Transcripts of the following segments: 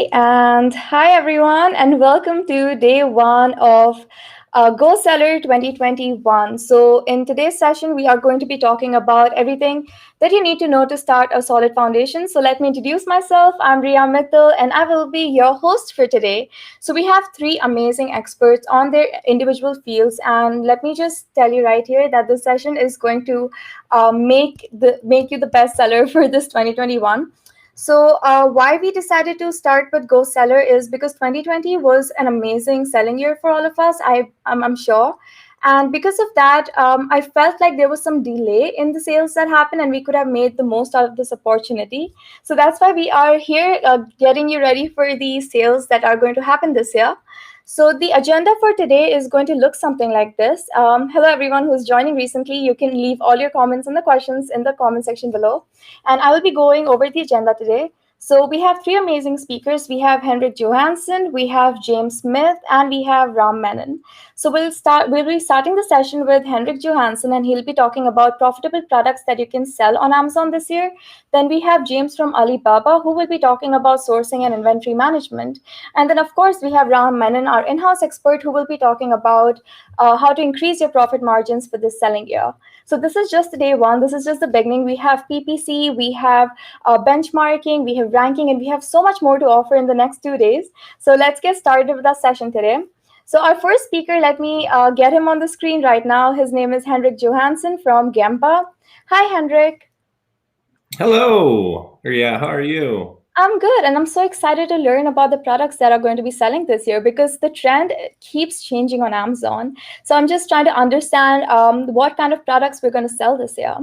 And hi everyone, and welcome to day one of GoSeller 2021. So, in today's session, we are going to be talking about everything that you need to know to start a solid foundation. So, let me introduce myself. I'm Riya Mittal, and I will be your host for today. So, we have three amazing experts on their individual fields, and let me just tell you right here that this session is going to make you the best seller for this 2021. So why we decided to start with GoSeller is because 2020 was an amazing selling year for all of us. I'm sure. And because of that, I felt like there was some delay in the sales that happened, and we could have made the most out of this opportunity. So that's why we are here getting you ready for the sales that are going to happen this year. So the agenda for today is going to look something like this. Hello, everyone who's joining recently. You can leave all your comments and the questions in the comment section below. And I will be going over the agenda today. So we have three amazing speakers. We have Henrik Johansson, we have James Smith, and we have Menon. So we'll be starting the session with Henrik Johansson, and he'll be talking about profitable products that you can sell on Amazon this year. Then we have James from Alibaba, who will be talking about sourcing and inventory management. And then, of course, we have Menon, our in-house expert, who will be talking about how to increase your profit margins for this selling year. So this is just the day one. This is just the beginning. We have PPC, we have benchmarking, we have ranking, and we have so much more to offer in the next 2 days. So let's get started with our session today. So our first speaker, let me get him on the screen right now. His name is Henrik Johansson from Gemba. Hi, Henrik. Hello, Riya. How are you? I'm good, and I'm so excited to learn about the products that are going to be selling this year because the trend keeps changing on Amazon. So I'm just trying to understand what kind of products we're going to sell this year.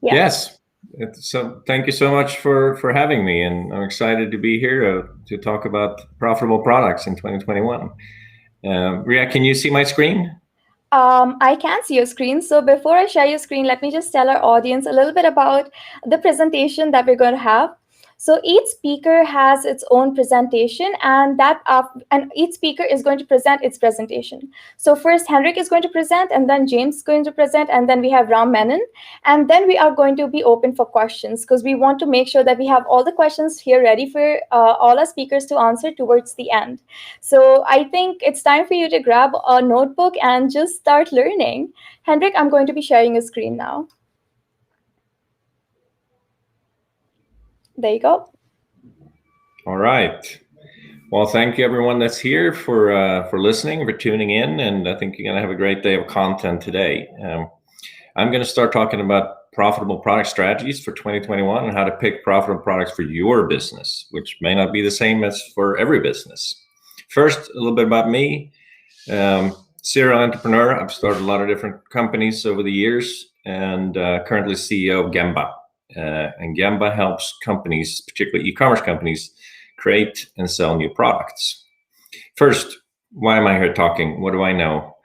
Yeah. Yes. So thank you so much for having me, and I'm excited to be here to talk about profitable products in 2021. Riya, can you see my screen? I can see your screen. So before I share your screen, let me just tell our audience a little bit about the presentation that we're going to have. So each speaker has its own presentation, and each speaker is going to present its presentation. So first, Henrik is going to present, and then James is going to present, and then we have Menon. And then we are going to be open for questions because we want to make sure that we have all the questions here ready for all our speakers to answer towards the end. So I think it's time for you to grab a notebook and just start learning. Henrik, I'm going to be sharing a screen now. There you go. All right. Well, thank you everyone that's here for listening, for tuning in, and I think you're going to have a great day of content today. I'm going to start talking about profitable product strategies for 2021 and how to pick profitable products for your business, which may not be the same as for every business. First, a little bit about me. Serial entrepreneur. I've started a lot of different companies over the years, and currently CEO of Gemba. And Gemba helps companies, particularly e-commerce companies, create and sell new products. First, why am I here talking? What do I know?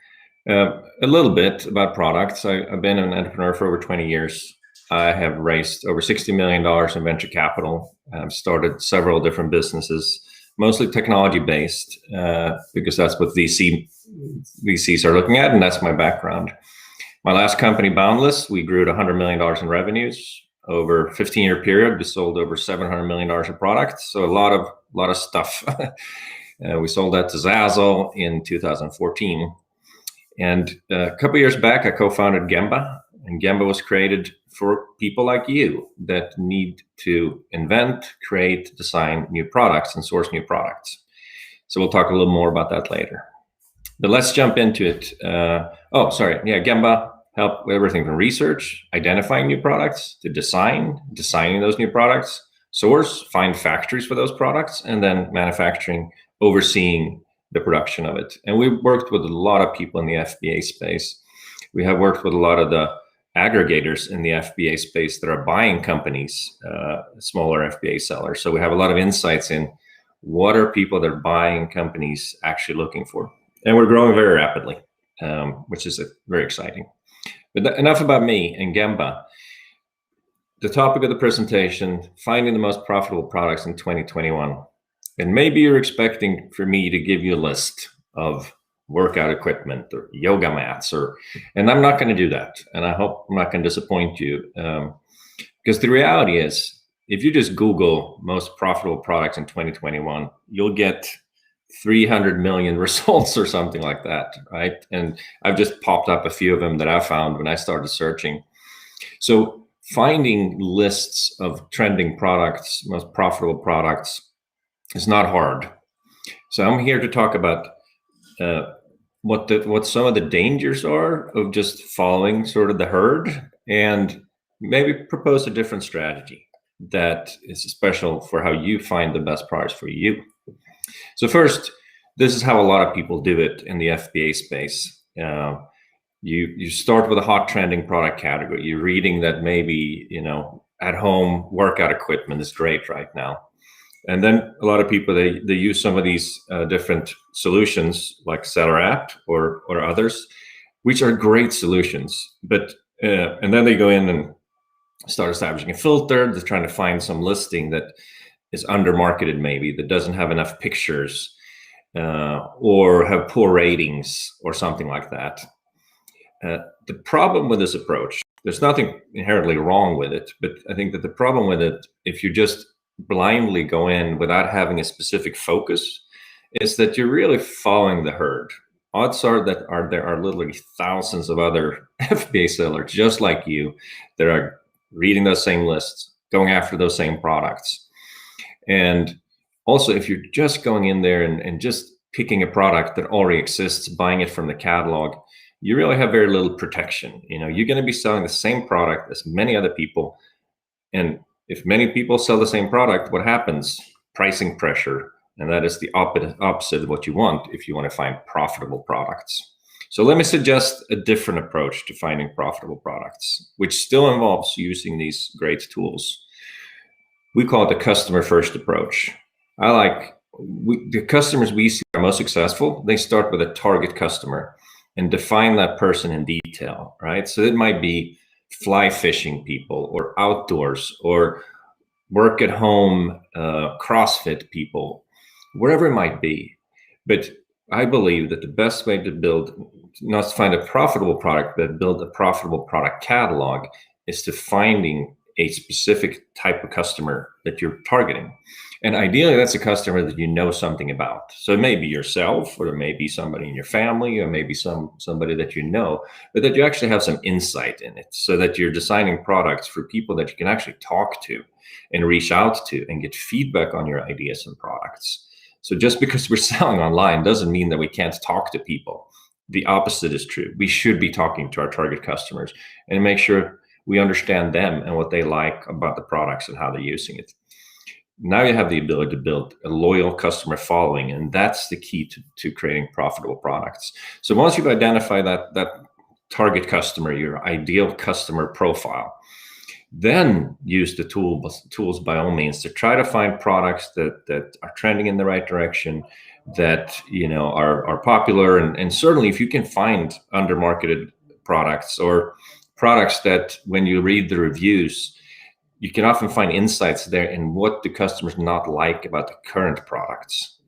A little bit about products. I've been an entrepreneur for over 20 years. I have raised over $60 million in venture capital. I've started several different businesses, mostly technology-based, because that's what VCs are looking at, and that's my background. My last company, Boundless, we grew to $100 million in revenues. Over a 15-year period, we sold over $700 million of products. So a lot of stuff. We sold that to Zazzle in 2014. And a couple of years back, I co-founded Gemba. And Gemba was created for people like you that need to invent, create, design new products and source new products. So we'll talk a little more about that later. But let's jump into it. Gemba help with everything from research, identifying new products, to designing those new products, source, find factories for those products, and then manufacturing, overseeing the production of it. And we've worked with a lot of people in the FBA space. We have worked with a lot of the aggregators in the FBA space that are buying companies, smaller FBA sellers. So we have a lot of insights in what are people that are buying companies actually looking for. And we're growing very rapidly, which is very exciting. But enough about me and Gemba. The topic of the presentation, finding the most profitable products in 2021. And maybe you're expecting for me to give you a list of workout equipment or yoga mats, and I'm not going to do that. And I hope I'm not going to disappoint you, because the reality is if you just Google most profitable products in 2021, you'll get 300 million results or something like that, right? And I've just popped up a few of them that I found when I started searching. So finding lists of trending products, most profitable products, is not hard. So I'm here to talk about what some of the dangers are of just following sort of the herd, and maybe propose a different strategy that is special for how you find the best products for you. So first, this is how a lot of people do it in the FBA space. You start with a hot trending product category. You're reading that maybe at home workout equipment is great right now. And then a lot of people, they use some of these different solutions like SellerApp or others, which are great solutions. But and then they go in and start establishing a filter. They're trying to find some listing that is under marketed, maybe that doesn't have enough pictures or have poor ratings or something like that. The problem with this approach, there's nothing inherently wrong with it, but I think that the problem with it, if you just blindly go in without having a specific focus, is that you're really following the herd. Odds are that there are literally thousands of other FBA sellers just like you that are reading those same lists, going after those same products. And also, if you're just going in there and just picking a product that already exists, buying it from the catalog, you really have very little protection. You're going to be selling the same product as many other people. And if many people sell the same product, what happens? Pricing pressure. And that is the opposite of what you want if you want to find profitable products. So let me suggest a different approach to finding profitable products, which still involves using these great tools. We call it the customer first approach. The customers we see are most successful. They start with a target customer and define that person in detail, right? So it might be fly fishing people or outdoors or work at home, CrossFit people, wherever it might be. But I believe that the best way to build, not to find a profitable product, but build a profitable product catalog, is to finding a specific type of customer that you're targeting. And ideally, that's a customer that you know something about. So it may be yourself, or it may be somebody in your family, or maybe somebody that you know, but that you actually have some insight in it, so that you're designing products for people that you can actually talk to and reach out to and get feedback on your ideas and products. So just because we're selling online doesn't mean that we can't talk to people. The opposite is true. We should be talking to our target customers and make sure we understand them and what they like about the products and how they're using it. Now you have the ability to build a loyal customer following, and that's the key to creating profitable products. So once you've identified that target customer, your ideal customer profile, then use the tools by all means to try to find products that are trending in the right direction, that are popular, and certainly if you can find undermarketed products or products that when you read the reviews, you can often find insights there in what the customers not like about the current products.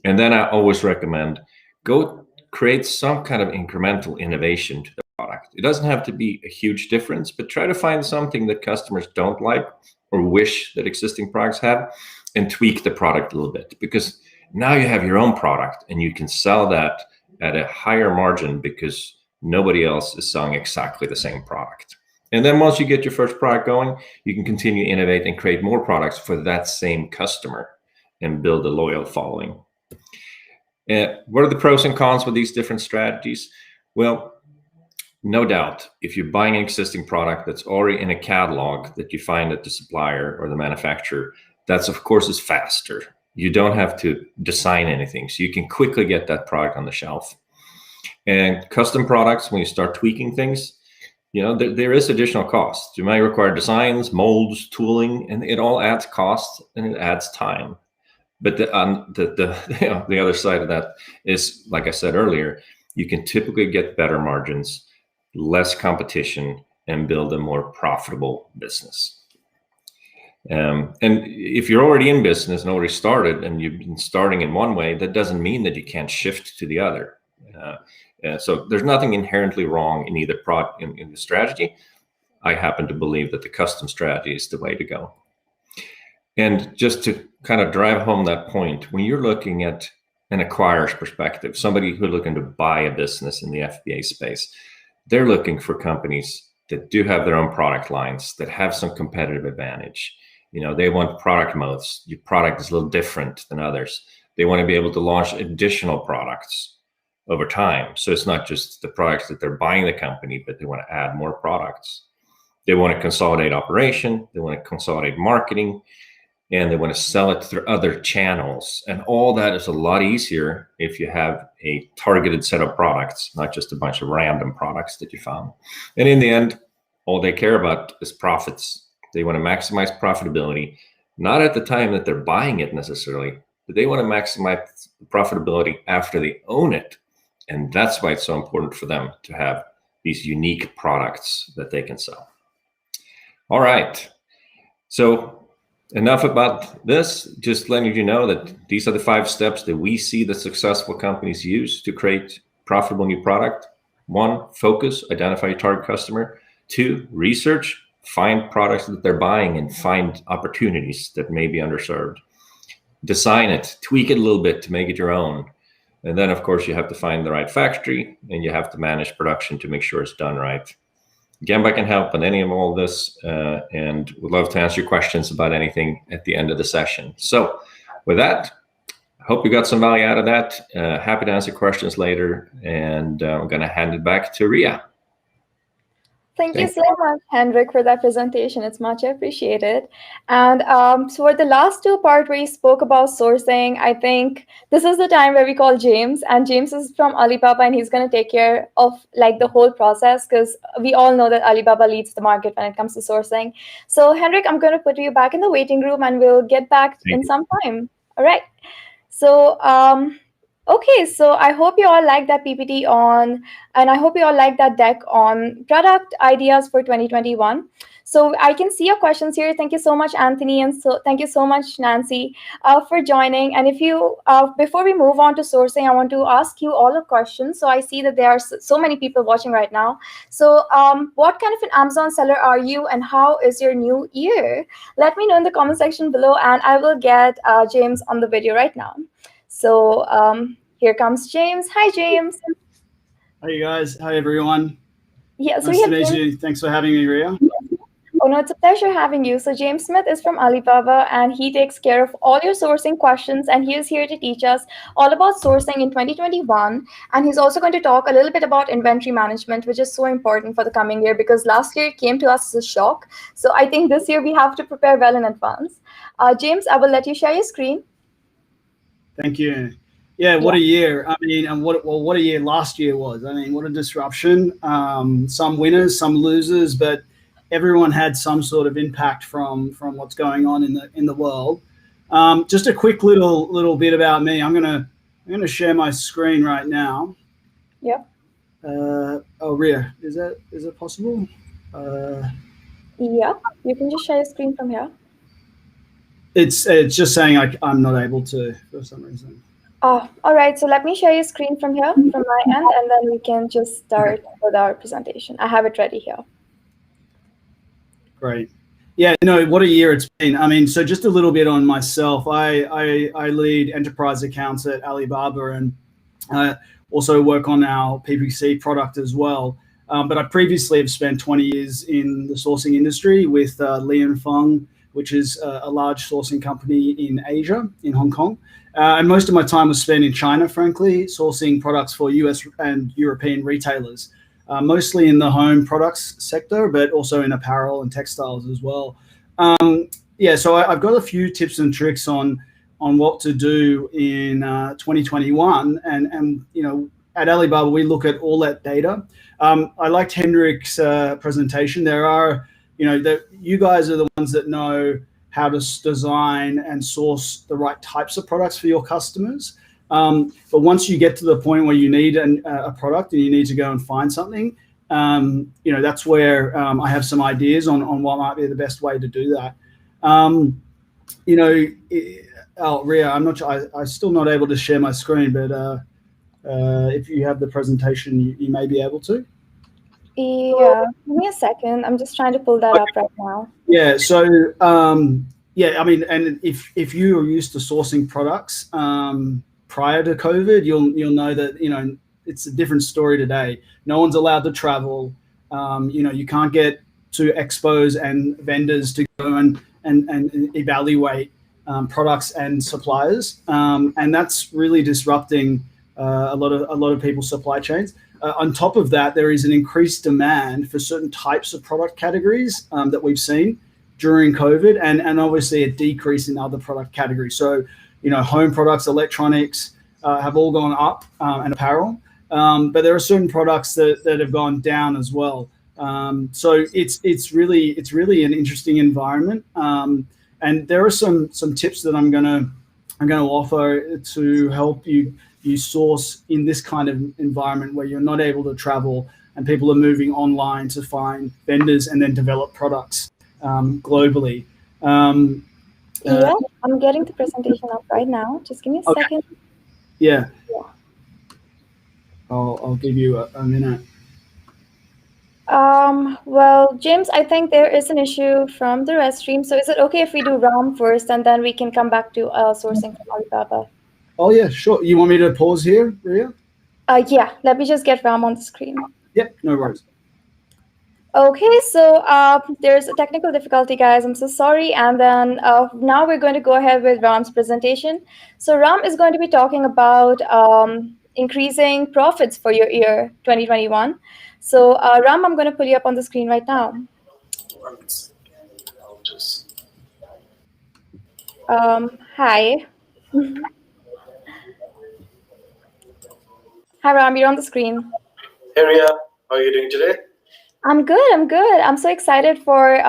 And then I always recommend go create some kind of incremental innovation to the product. It doesn't have to be a huge difference, but try to find something that customers don't like or wish that existing products have, and tweak the product a little bit, because now you have your own product and you can sell that at a higher margin because nobody else is selling exactly the same product. And then once you get your first product going, you can continue to innovate and create more products for that same customer and build a loyal following. What are the pros and cons with these different strategies? Well, no doubt, if you're buying an existing product that's already in a catalog that you find at the supplier or the manufacturer, that's of course is faster. You don't have to design anything, so you can quickly get that product on the shelf. And custom products, when you start tweaking things, there is additional cost. You might require designs, molds, tooling, and it all adds cost and it adds time. But the other side of that is, like I said earlier, you can typically get better margins, less competition, and build a more profitable business. And if you're already in business and already started and you've been starting in one way, that doesn't mean that you can't shift to the other. So there's nothing inherently wrong in either in the strategy. I happen to believe that the custom strategy is the way to go. And just to kind of drive home that point, when you're looking at an acquirer's perspective, somebody who's looking to buy a business in the FBA space, they're looking for companies that do have their own product lines, that have some competitive advantage. They want product modes. Your product is a little different than others. They want to be able to launch additional products over time. So it's not just the products that they're buying the company, but they want to add more products. They want to consolidate operation. They want to consolidate marketing, and they want to sell it through other channels. And all that is a lot easier if you have a targeted set of products, not just a bunch of random products that you found. And in the end, all they care about is profits. They want to maximize profitability, not at the time that they're buying it necessarily, but they want to maximize profitability after they own it. And that's why it's so important for them to have these unique products that they can sell. All right. So enough about this, just letting you know that these are the 5 steps that we see the successful companies use to create profitable new product. 1, focus, identify your target customer. 2, research, find products that they're buying and find opportunities that may be underserved. Design it, tweak it a little bit to make it your own. And then, of course, you have to find the right factory, and you have to manage production to make sure it's done right. Again, I can help on any of all this, and would love to answer your questions about anything at the end of the session. So with that, I hope you got some value out of that. Happy to answer questions later, and I'm going to hand it back to Ria. Thank you so much, Henrik, for that presentation. It's much appreciated. And so for the last 2 parts where you spoke about sourcing, I think this is the time where we call James. And James is from Alibaba, and he's going to take care of the whole process, because we all know that Alibaba leads the market when it comes to sourcing. So Henrik, I'm going to put you back in the waiting room, and we'll get back in some time. All right. So okay, so I hope you all like that PPT and I hope you all like that deck on product ideas for 2021. So I can see your questions here. Thank you so much, Anthony, and so thank you so much, Nancy, for joining. And if you, before we move on to sourcing, I want to ask you all a question. So I see that there are so many people watching right now. So what kind of an Amazon seller are you, and how is your new year? Let me know in the comment section below, and I will get James on the video right now. So here comes James. Hi, James. Hi, you guys. Hi, everyone. Yeah, so nice to meet you. Thanks for having me, Ria. Oh, no, it's a pleasure having you. So James Smith is from Alibaba, and he takes care of all your sourcing questions, and he is here to teach us all about sourcing in 2021. And he's also going to talk a little bit about inventory management, which is so important for the coming year, because last year it came to us as a shock. So I think this year we have to prepare well in advance. James, I will let you share your screen. Thank you. Yeah, what a year. I mean, and what a year last year was. I mean, what a disruption. Some winners, some losers, but everyone had some sort of impact from what's going on in the world. Just a quick little bit about me. I'm gonna share my screen right now. Yep. Ria, is it possible? Yeah, you can just share your screen from here. It's just saying I'm not able to for some reason. Oh, all right. So let me share your screen from here, from my end, and then we can just start with our presentation. I have it ready here. Great. Yeah, what a year it's been. I mean, so just a little bit on myself. I lead enterprise accounts at Alibaba, and also work on our PPC product as well. But I previously have spent 20 years in the sourcing industry with Lian Feng, which is a large sourcing company in Asia, in Hong Kong. And most of my time was spent in China, frankly, sourcing products for US and European retailers, mostly in the home products sector, but also in apparel and textiles as well. Yeah, so I've got a few tips and tricks on what to do in 2021. And at Alibaba, we look at all that data. I liked Henrik's presentation. There are, you guys are the ones that know how to design and source the right types of products for your customers. But once you get to the point where you need a product and you need to go and find something, that's where I have some ideas on what might be the best way to do that. Ria, I'm not sure. I'm still not able to share my screen, but if you have the presentation, you may be able to. Yeah, give me a second. I'm just trying to pull that up right now. Yeah, so Yeah, I mean, and if you are used to sourcing products prior to COVID, you'll know that it's a different story today. No one's allowed to travel. You can't get to expos and vendors to go and evaluate products and suppliers, and that's really disrupting a lot of people's supply chains. On top of that, there is an increased demand for certain types of product categories that we've seen during COVID, and obviously a decrease in other product categories. So, home products, electronics have all gone up, and apparel. But there are certain products that have gone down as well. So it's really an interesting environment. And there are some tips that I'm gonna offer to help you source in this kind of environment where you're not able to travel and people are moving online to find vendors and then develop products globally. Yeah, I'm getting the presentation up right now. Just give me a second. Yeah. I'll give you a minute. Well, James, I think there is an issue from the rest stream. So is it okay if we do RAM first and then we can come back to sourcing from Alibaba? Oh yeah, sure. You want me to pause here, Ria? Yeah, let me just get RAM on the screen. Yep, no worries. Okay, so there's a technical difficulty, guys. I'm so sorry. And then now we're going to go ahead with Ram's presentation. So Ram is going to be talking about increasing profits for your year 2021. So Ram, I'm going to pull you up on the screen right now. Hi. Hi, Ram, you're on the screen. Hey, Ria, how are you doing today? I'm good. I'm so excited for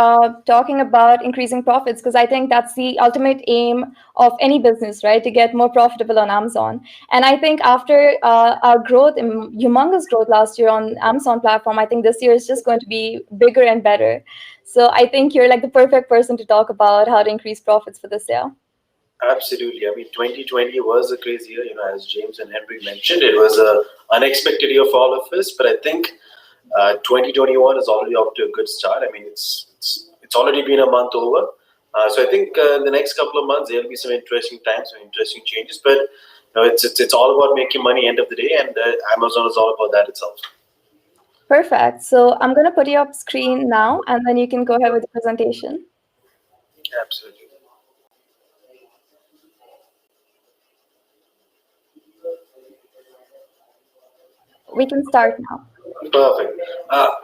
talking about increasing profits because I think that's the ultimate aim of any business, right? To get more profitable on Amazon. And I think after our growth, humongous growth last year on Amazon platform, I think this year is just going to be bigger and better. So I think you're like the perfect person to talk about how to increase profits for this year. Absolutely. I mean, 2020 was a crazy year, as James and Henrik mentioned. It was an unexpected year for all of us, but I think 2021 is already off to a good start. I mean, it's already been a month over. So I think in the next couple of months, there'll be some interesting times, some interesting changes, but it's all about making money end of the day, and Amazon is all about that itself. Perfect. So I'm going to put you up screen now, and then you can go ahead with the presentation. Absolutely. We can start now. Perfect.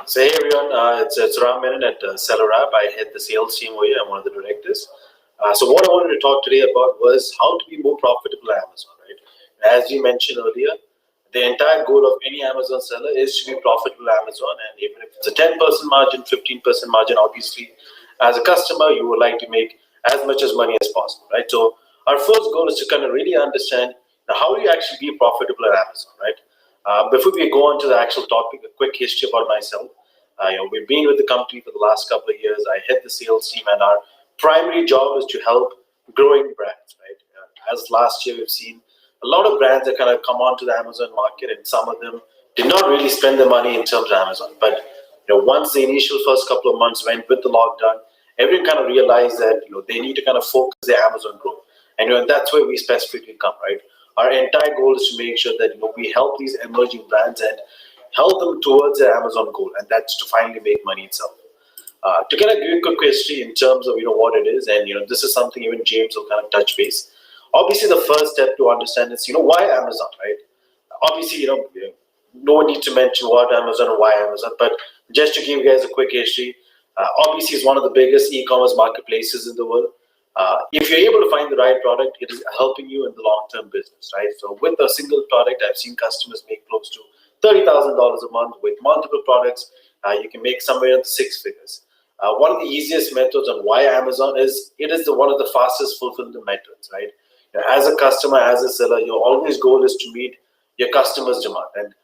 So hey everyone, it's Ram Menon at SellerApp. I head the sales team over here. I'm one of the directors. So what I wanted to talk today about was how to be more profitable at Amazon, right? As you mentioned earlier, the entire goal of any Amazon seller is to be profitable at Amazon, and even if it's a 10% margin, 15% margin, obviously, as a customer, you would like to make as much as money as possible, right? So our first goal is to kind of really understand how do you actually be profitable at Amazon, right? Before we go on to the actual topic, a quick history about myself. We've been with the company for the last couple of years. I head the sales team, and our primary job is to help growing brands, right? As last year, we've seen a lot of brands that kind of come onto the Amazon market, and some of them did not really spend the money in terms of Amazon. But once the initial first couple of months went with the lockdown, everyone kind of realized that they need to kind of focus their Amazon growth, and that's where we specifically come, right? Our entire goal is to make sure that we help these emerging brands and help them towards their Amazon goal, and that's to finally make money itself. To kind of give you a quick history in terms of what it is, and this is something even James will kind of touch base. Obviously, the first step to understand is why Amazon, right? Obviously, no one needs to mention what Amazon and why Amazon, but just to give you guys a quick history, obviously it's one of the biggest e-commerce marketplaces in the world. If you're able to find the right product, it is helping you in the long-term business, right? So with a single product, I've seen customers make close to $30,000 a month. With multiple products, you can make somewhere in the six figures. One of the easiest methods on why Amazon is, it is one of the fastest fulfillment methods, right? As a customer, as a seller, your always goal is to meet your customer's demand. And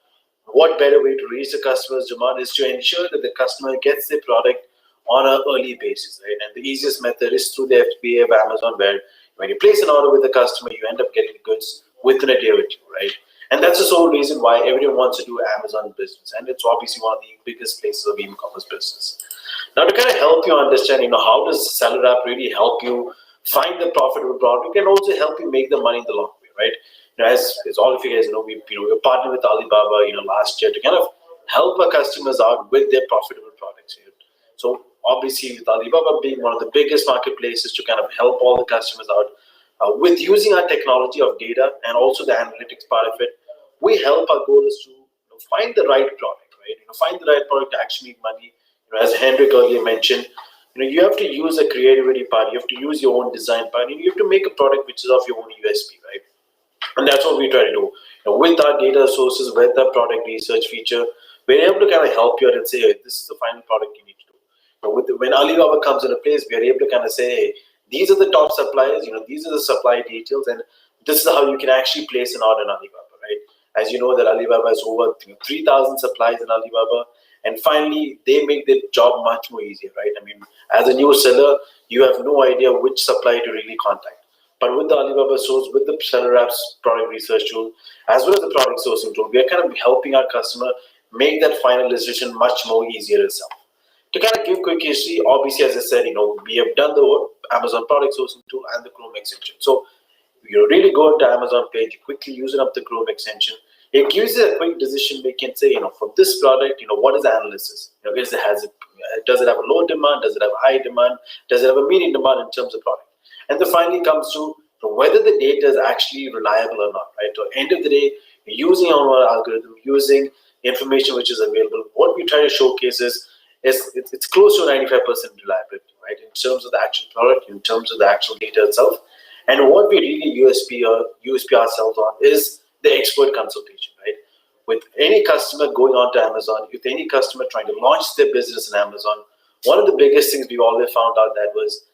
what better way to reach the customer's demand is to ensure that the customer gets their product on an early basis, right? And the easiest method is through the FBA of Amazon, where when you place an order with the customer, you end up getting the goods within a day or two, right? And that's the sole reason why everyone wants to do Amazon business, and it's obviously one of the biggest places of e-commerce business. Now, to kind of help you understand, how does SellerApp really help you find the profitable product, and also help you make the money in the long way, right? As all of you guys know, we partnered with Alibaba, last year to kind of help our customers out with their profitable products here. So obviously, with Alibaba being one of the biggest marketplaces to kind of help all the customers out with using our technology of data and also the analytics part of it, we help our goal is to find the right product, right? Find the right product to actually make money. As Henrik earlier mentioned, you have to use a creativity part, you have to use your own design part, and you have to make a product which is of your own USP, right? And that's what we try to do. With our data sources, with our product research feature, we're able to kind of help you out and say, hey, this is the final product you need to do. When Alibaba comes into place, we are able to kind of say, hey, these are the top suppliers, these are the supply details, and this is how you can actually place an order in Alibaba, right? As you know that Alibaba has over 3,000 suppliers in Alibaba, and finally, they make their job much more easier, right? I mean, as a new seller, you have no idea which supplier to really contact. But with the Alibaba source, with the SellerApp's product research tool, as well as the product sourcing tool, we are kind of helping our customer make that final decision much more easier itself. To kind of give quick history, obviously, as I said, we have done the Amazon product sourcing tool and the Chrome extension. So you really go into Amazon page, you quickly using up the Chrome extension. It gives you a quick decision making, say, for this product, what is the analysis? Does it have a low demand? Does it have a high demand? Does it have a medium demand in terms of product? And then finally comes to whether the data is actually reliable or not, right? So at the end of the day, using our algorithm, using information which is available, what we try to showcase is it's close to 95% reliability, right? In terms of the actual product, in terms of the actual data itself. And what we really USP ourselves on is the expert consultation, right? With any customer going on to Amazon, with any customer trying to launch their business in Amazon, one of the biggest things we've always found out that was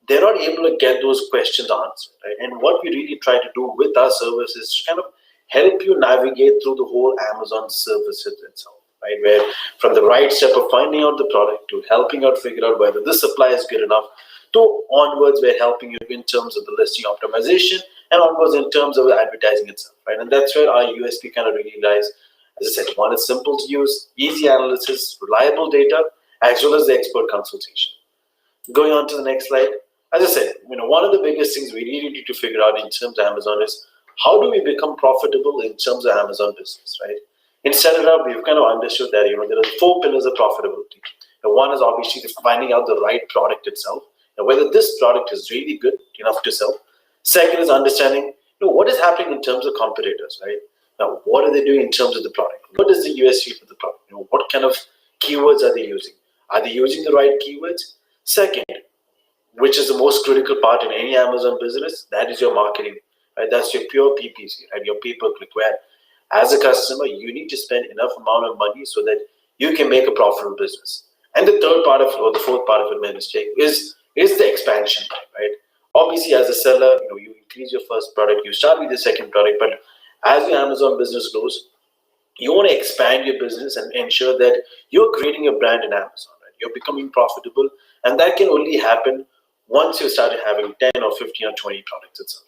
they're not able to get those questions answered, right? And what we really try to do with our service is to kind of help you navigate through the whole Amazon services itself, right? Where from the right step of finding out the product to helping out figure out whether this supply is good enough to onwards we're helping you in terms of the listing optimization and onwards in terms of the advertising itself, right? And that's where our USP kind of really lies. As I said, one is simple to use, easy analysis, reliable data, as well as the expert consultation. Going on to the next slide. As I said, one of the biggest things we really need to figure out in terms of Amazon is how do we become profitable in terms of Amazon business, right? In SellerApp, we've kind of understood that there are 4 pillars of profitability. One is obviously finding out the right product itself, and whether this product is really good enough to sell. Second is understanding what is happening in terms of competitors, right? Now, what are they doing in terms of the product? What is the USP for the product? What kind of keywords are they using? Are they using the right keywords? Second, which is the most critical part in any Amazon business, that is your marketing, right? That's your pure PPC, right? Your pay-per-click, where as a customer, you need to spend enough amount of money so that you can make a profitable business. And the third part of, or the fourth part of it, my mistake, is the expansion, right? Obviously, as a seller, you increase your first product, you start with the second product, but as your Amazon business grows, you want to expand your business and ensure that you're creating a brand in Amazon, right? You're becoming profitable, and that can only happen once you started having 10 or 15 or 20 products itself.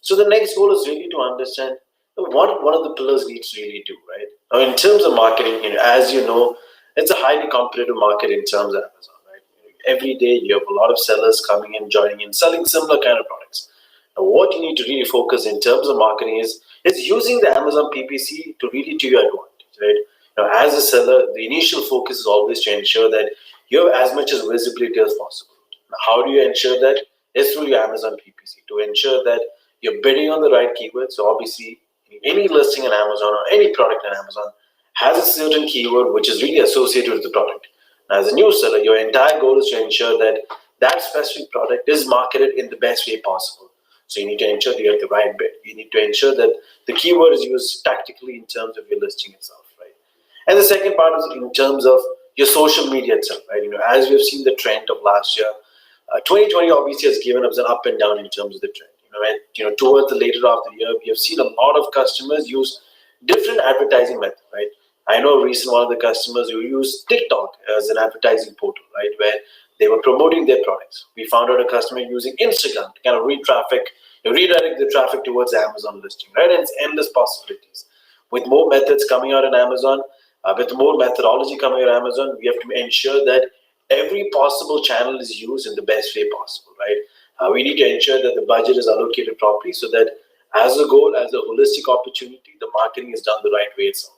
So the next goal is really to understand what one of the pillars needs to really do, right? Now, in terms of marketing, as you know, it's a highly competitive market in terms of Amazon, right? Every day you have a lot of sellers coming in, joining in, selling similar kind of products. Now, what you need to really focus in terms of marketing is using the Amazon PPC to really to your advantage, right? Now, as a seller, the initial focus is always to ensure that you have as much as visibility as possible. Now, how do you ensure that? It's through your Amazon PPC to ensure that you're bidding on the right keywords. So obviously, any listing on Amazon or any product on Amazon has a certain keyword which is really associated with the product. Now, as a new seller, your entire goal is to ensure that that specific product is marketed in the best way possible. So you need to ensure that you have the right bid. You need to ensure that the keyword is used tactically in terms of your listing itself, right? And the second part is in terms of your social media itself, right? As we've seen the trend of last year, 2020 obviously has given us an up and down in terms of the trend. Towards the later half of the year, we have seen a lot of customers use different advertising methods, right? I know recent one of the customers who used TikTok as an advertising portal, right, where they were promoting their products. We found out a customer using Instagram to kind of redirect the traffic towards Amazon listing, right? And it's endless possibilities. With more methods coming out on Amazon, with more methodology coming out on Amazon, we have to ensure that every possible channel is used in the best way possible, right? We need to ensure that the budget is allocated properly so that as a goal, as a holistic opportunity, the marketing is done the right way itself.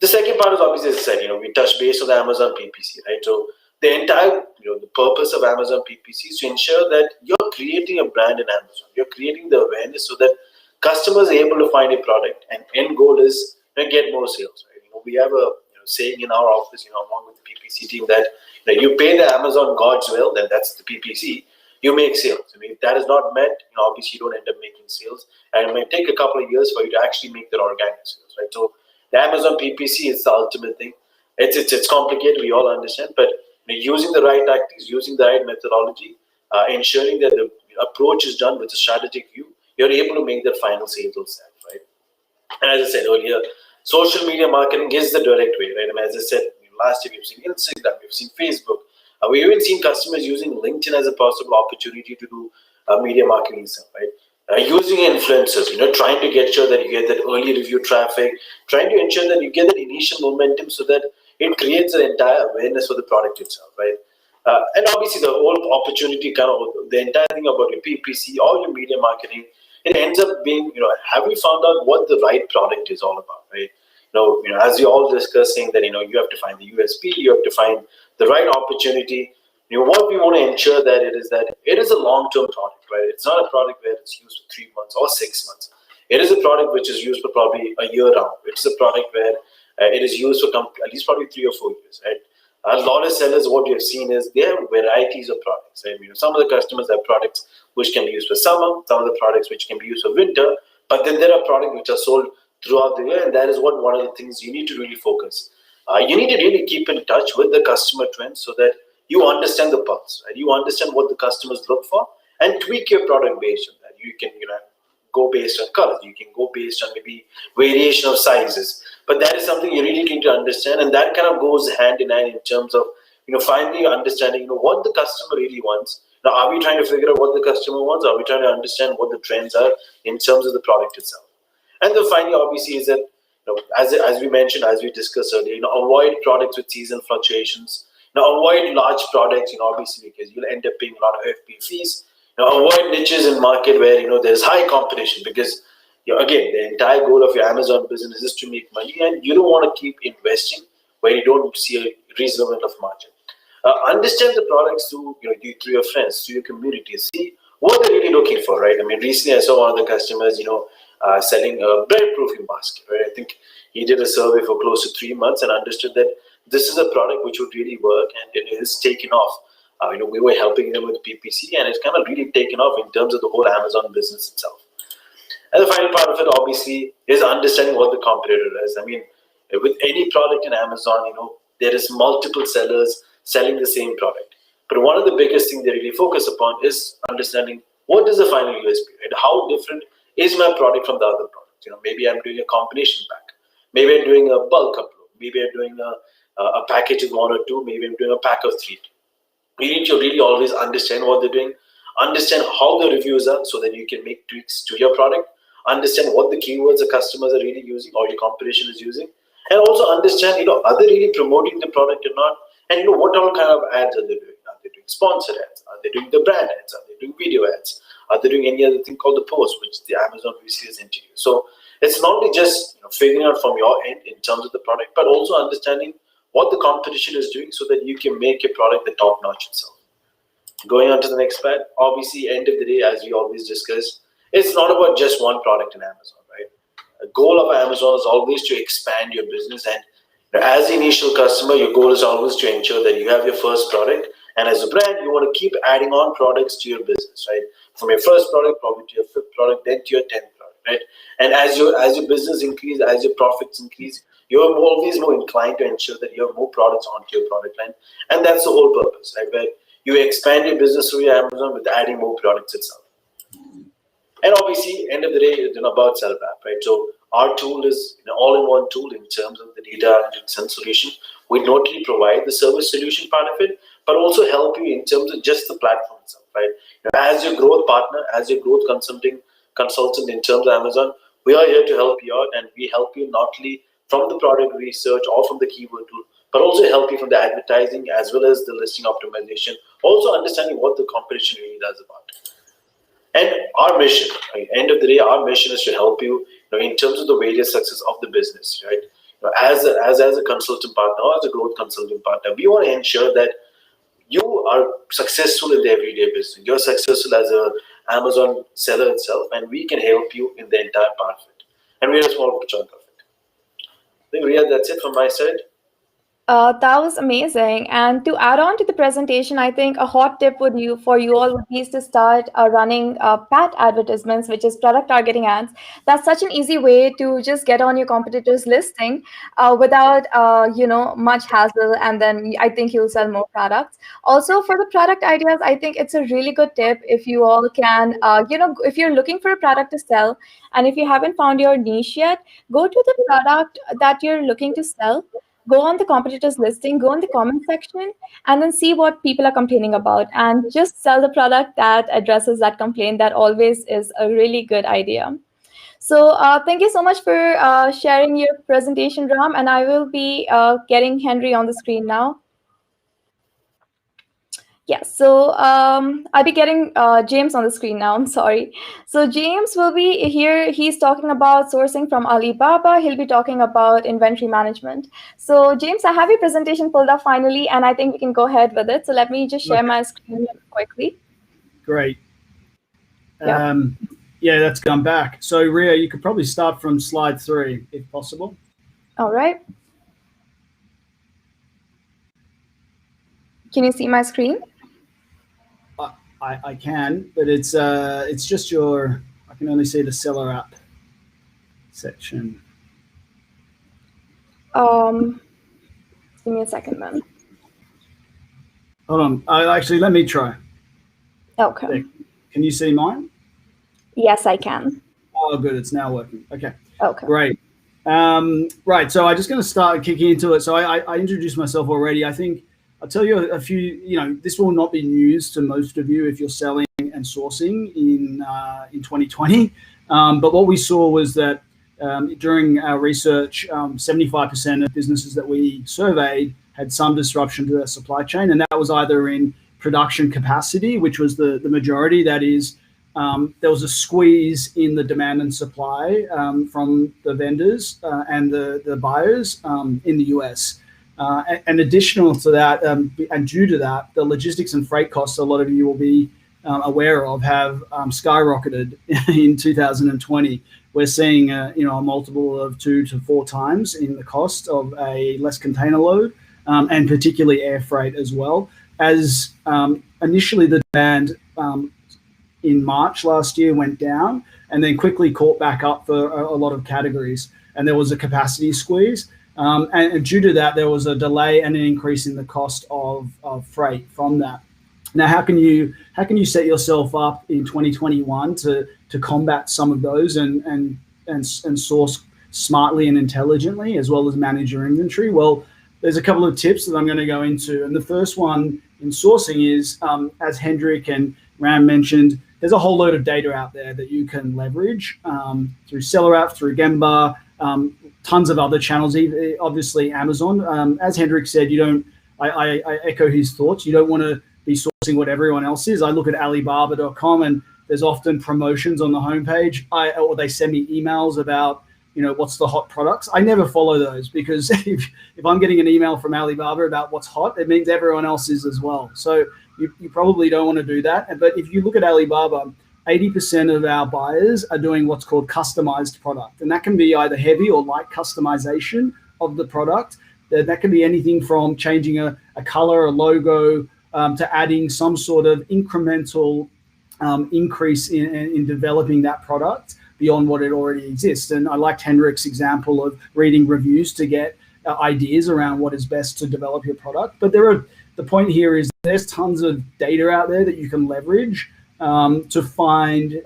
The second part is obviously, as I said, we touch base on the Amazon PPC, right? So the entire, the purpose of Amazon PPC is to ensure that you're creating a brand in Amazon. You're creating the awareness so that customers are able to find a product, and end goal is get more sales, right? We have a saying in our office, along with the PPC team that you pay the Amazon God's will, then that's the PPC. You make sales. I mean, if that is not met, obviously you don't end up making sales, and it may take a couple of years for you to actually make that organic sales, right? So the Amazon PPC is the ultimate thing. It's complicated, we all understand, but using the right tactics, using the right methodology, ensuring that the approach is done with a strategic view, you're able to make that final sales itself, right? And as I said earlier, social media marketing is the direct way, right? I mean, as I said, last year we've seen Instagram, we've seen Facebook, we've even seen customers using LinkedIn as a possible opportunity to do media marketing stuff, right? Using influencers, trying to get sure that you get that early review traffic, trying to ensure that you get that initial momentum so that it creates an entire awareness for the product itself, right? And obviously the whole opportunity the entire thing about your PPC or your media marketing, it ends up being, have we found out what the right product is all about, right? As you all discussing that, you have to find the USP, you have to find the right opportunity. What we want to ensure that it is a long-term product, right? It's not a product where it's used for 3 months or 6 months. It is a product which is used for probably a year round. It's a product where it is used for at least probably 3 or 4 years, right? A lot of sellers, what we have seen is they have varieties of products. Right? Some of the customers have products which can be used for summer, some of the products which can be used for winter, but then there are products which are sold throughout the year, and that is one of the things you need to really focus. You need to really keep in touch with the customer trends so that you understand the pulse, right? You understand what the customers look for and tweak your product based on that. You can, go based on colors. You can go based on maybe variation of sizes. But that is something you really need to understand, and that kind of goes hand in hand in terms of, finally understanding, what the customer really wants. Now, are we trying to figure out what the customer wants? Or are we trying to understand what the trends are in terms of the product itself? And then finally, obviously, is that, as we mentioned, as we discussed earlier, avoid products with season fluctuations. Avoid large products, obviously, because you'll end up paying a lot of FP fees. Avoid niches in market where, there's high competition, because, again, the entire goal of your Amazon business is to make money, and you don't want to keep investing where you don't see a reasonable enough margin. Understand the products through your friends, through your community. See what they're really looking for, right? I mean, recently I saw one of the customers, selling a bread proofing basket, right? I think he did a survey for close to 3 months and understood that this is a product which would really work, and it is taken off. We were helping them with PPC, and it's kind of really taken off in terms of the whole Amazon business itself. And the final part of it, obviously, is understanding what the competitor is. I mean, with any product in Amazon, there is multiple sellers selling the same product. But one of the biggest things they really focus upon is understanding what is the final USP, right? How different is my product from the other products? Maybe I'm doing a combination pack. Maybe I'm doing a bulk upload. Maybe I'm doing a package with 1 or 2. Maybe I'm doing a pack of 3. You need to really always understand what they're doing, understand how the reviews are so that you can make tweaks to your product, understand what the keywords the customers are really using or your competition is using, and also understand, are they really promoting the product or not, and what all kind of ads are they doing? Are they doing sponsored ads? Are they doing the brand ads? Are they doing video ads? Are they doing any other thing called the post, which the Amazon VC has introduced? So it's not only just figuring out from your end in terms of the product, but also understanding what the competition is doing so that you can make your product the top notch itself. Going on to the next slide, obviously, end of the day, as we always discuss, it's not about just one product in Amazon, right? The goal of Amazon is always to expand your business, and as the initial customer, your goal is always to ensure that you have your first product, and as a brand, you want to keep adding on products to your business, right? From your first product, probably to your 5th product, then to your 10th product, right? And as your business increase, as your profits increase, you're always more inclined to ensure that you have more products onto your product line, and that's the whole purpose, right? Where you expand your business through your Amazon with adding more products itself. And obviously, end of the day, it's about SellerApp, right? So our tool is an all-in-one tool in terms of the data analytics and solution. We not only provide the service solution part of it, but also help you in terms of just the platform itself, right? As your growth partner, as your growth consultant in terms of Amazon, we are here to help you out, and we help you not only from the product research or from the keyword tool, but also help you from the advertising as well as the listing optimization, also understanding what the competition really does about it. And our mission, right, end of the day, our mission is to help you, in terms of the various success of the business, right? As a consultant partner or as a growth consulting partner, we want to ensure that you are successful in the everyday business. You're successful as a Amazon seller itself, and we can help you in the entire part of it. And we're a small chunk of it. I think, Ria, that's it from my side. That was amazing. And to add on to the presentation, I think a hot tip for you all would be to start running PAT advertisements, which is product targeting ads. That's such an easy way to just get on your competitors' listing without much hassle, and then I think you'll sell more products. Also, for the product ideas, I think it's a really good tip if you all can, if you're looking for a product to sell, and if you haven't found your niche yet, go to the product that you're looking to sell. Go on the competitors listing, go in the comment section, and then see what people are complaining about, and just sell the product that addresses that complaint. That always is a really good idea. So thank you so much for sharing your presentation, Ram, and I will be getting Henry on the screen now. Yes, so I'll be getting James on the screen now. I'm sorry. So James will be here. He's talking about sourcing from Alibaba. He'll be talking about inventory management. So James, I have your presentation pulled up finally, and I think we can go ahead with it. So let me just share my screen quickly. Great. Yeah. Yeah, that's come back. So Ria, you could probably start from slide 3 if possible. All right. Can you see my screen? I can, but it's just I can only see the SellerApp section. Give me a second then. Hold on. Actually, let me try. Okay. There. Can you see mine? Yes, I can. Oh, good. It's now working. Okay. Okay. Great. Right. So I'm just going to start kicking into it. So I introduced myself already. I think I'll tell you a few, this will not be news to most of you if you're selling and sourcing in 2020. But what we saw was that during our research, 75% of businesses that we surveyed had some disruption to their supply chain. And that was either in production capacity, which was the majority. That is, there was a squeeze in the demand and supply from the vendors and the buyers in the US. And additional to that, and due to that, the logistics and freight costs, a lot of you will be aware of, have skyrocketed in 2020. We're seeing a multiple of 2 to 4 times in the cost of a less container load, and particularly air freight as well. As initially the demand in March last year went down, and then quickly caught back up for a lot of categories, and there was a capacity squeeze. And due to that, there was a delay and an increase in the cost of freight from that. Now, how can you set yourself up in 2021 to combat some of those and source smartly and intelligently, as well as manage your inventory? Well, there's a couple of tips that I'm going to go into, and the first one in sourcing is, as Henrik and Ram mentioned, there's a whole load of data out there that you can leverage through SellerApp, through Gemba. Tons of other channels, obviously Amazon. As Henrik said, I echo his thoughts. You don't want to be sourcing what everyone else is. I look at alibaba.com, and there's often promotions on the homepage, or they send me emails about, what's the hot products. I never follow those, because if I'm getting an email from Alibaba about what's hot, it means everyone else is as well. So you probably don't want to do that. But if you look at Alibaba, 80% of our buyers are doing what's called customized product. And that can be either heavy or light customization of the product. That can be anything from changing a color, a logo, to adding some sort of incremental increase in developing that product beyond what it already exists. And I liked Henrik's example of reading reviews to get ideas around what is best to develop your product. But the point here is there's tons of data out there that you can leverage to find